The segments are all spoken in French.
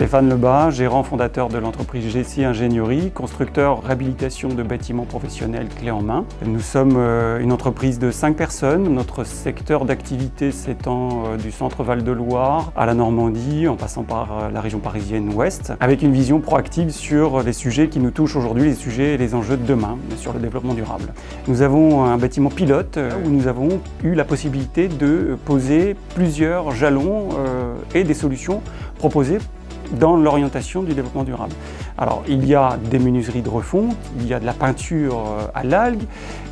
Stéphane Lebas, gérant fondateur de l'entreprise GC Ingénierie, constructeur réhabilitation de bâtiments professionnels clés en main. Nous sommes une entreprise de 5 personnes. Notre secteur d'activité s'étend du centre Val-de-Loire à la Normandie, en passant par la région parisienne ouest, avec une vision proactive sur les sujets qui nous touchent aujourd'hui, les sujets et les enjeux de demain, sur le développement durable. Nous avons un bâtiment pilote où nous avons eu la possibilité de poser plusieurs jalons et des solutions proposées dans l'orientation du développement durable. Alors, il y a des menuiseries de refonte, il y a de la peinture à l'algue,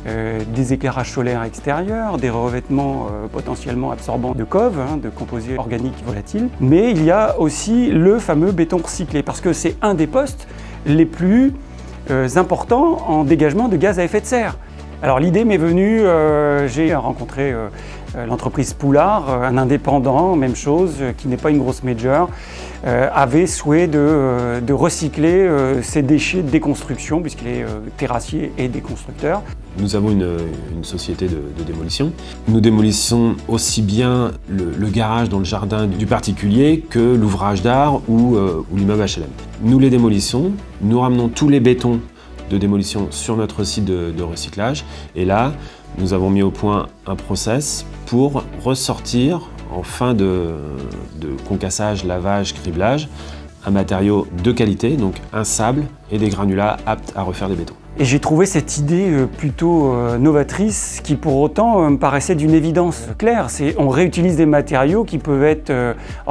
des éclairages solaires extérieurs, des revêtements potentiellement absorbants de coves, de composés organiques volatiles, mais il y a aussi le fameux béton recyclé, parce que c'est un des postes les plus importants en dégagement de gaz à effet de serre. Alors l'idée m'est venue, j'ai rencontré l'entreprise Poulard, un indépendant, même chose, qui n'est pas une grosse major, avait souhait de recycler ses déchets de déconstruction, puisqu'il est terrassier et déconstructeur. Nous avons une société de démolition. Nous démolissons aussi bien le garage dans le jardin du particulier que l'ouvrage d'art ou l'immeuble HLM. Nous les démolissons, nous ramenons tous les bétons de démolition sur notre site de recyclage. Et là, nous avons mis au point un process pour ressortir, en fin de concassage, lavage, criblage, un matériau de qualité, donc un sable et des granulats aptes à refaire des bétons. Et j'ai trouvé cette idée plutôt novatrice qui pour autant me paraissait d'une évidence claire. On réutilise des matériaux qui peuvent être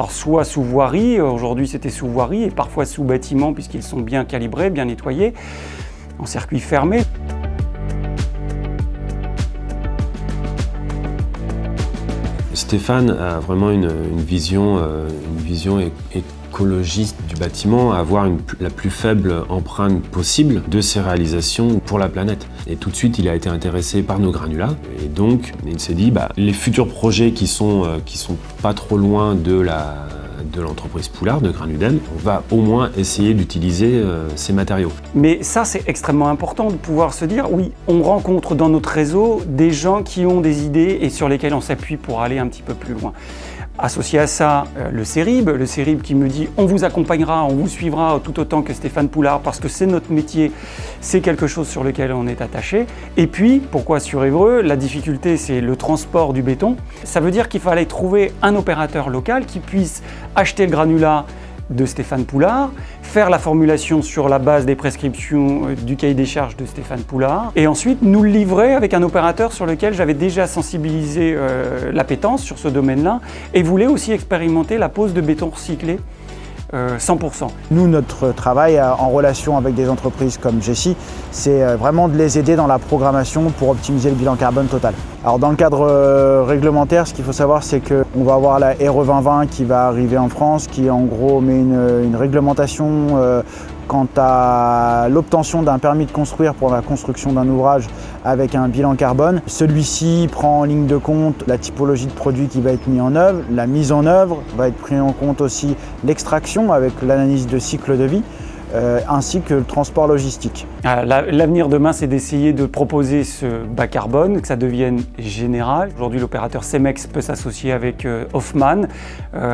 soit sous voirie, aujourd'hui c'était sous voirie, et parfois sous bâtiment puisqu'ils sont bien calibrés, bien nettoyés, en circuit fermé. Stéphane a vraiment une vision écologiste du bâtiment, à avoir la plus faible empreinte possible de ses réalisations pour la planète. Et tout de suite, il a été intéressé par nos granulats. Et donc, il s'est dit, les futurs projets qui sont pas trop loin de l'entreprise Poulard, de Granudem, on va au moins essayer d'utiliser ces matériaux. Mais ça, c'est extrêmement important de pouvoir se dire, oui, on rencontre dans notre réseau des gens qui ont des idées et sur lesquelles on s'appuie pour aller un petit peu plus loin. Associé à ça, le CERIB qui me dit on vous accompagnera, on vous suivra tout autant que Stéphane Poulard parce que c'est notre métier, c'est quelque chose sur lequel on est attaché. Et puis, pourquoi sur Évreux? La difficulté, c'est le transport du béton. Ça veut dire qu'il fallait trouver un opérateur local qui puisse acheter le granulat de Stéphane Poulard, faire la formulation sur la base des prescriptions du cahier des charges de Stéphane Poulard et ensuite nous le livrer avec un opérateur sur lequel j'avais déjà sensibilisé l'appétence sur ce domaine-là et voulais aussi expérimenter la pose de béton recyclé 100%. Nous, notre travail en relation avec des entreprises comme GC, c'est vraiment de les aider dans la programmation pour optimiser le bilan carbone total. Alors dans le cadre réglementaire, ce qu'il faut savoir, c'est qu'on va avoir la RE 2020 qui va arriver en France, qui en gros met une réglementation quant à l'obtention d'un permis de construire pour la construction d'un ouvrage avec un bilan carbone. Celui-ci prend en ligne de compte la typologie de produit qui va être mis en œuvre, la mise en œuvre, va être pris en compte aussi l'extraction avec l'analyse de cycle de vie, ainsi que le transport logistique. L'avenir demain, c'est d'essayer de proposer ce bas carbone, que ça devienne général. Aujourd'hui, l'opérateur Cemex peut s'associer avec Hoffmann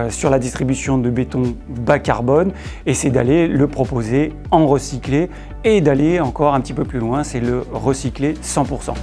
sur la distribution de béton bas carbone, et c'est d'aller le proposer en recyclé et d'aller encore un petit peu plus loin, c'est le recycler 100%.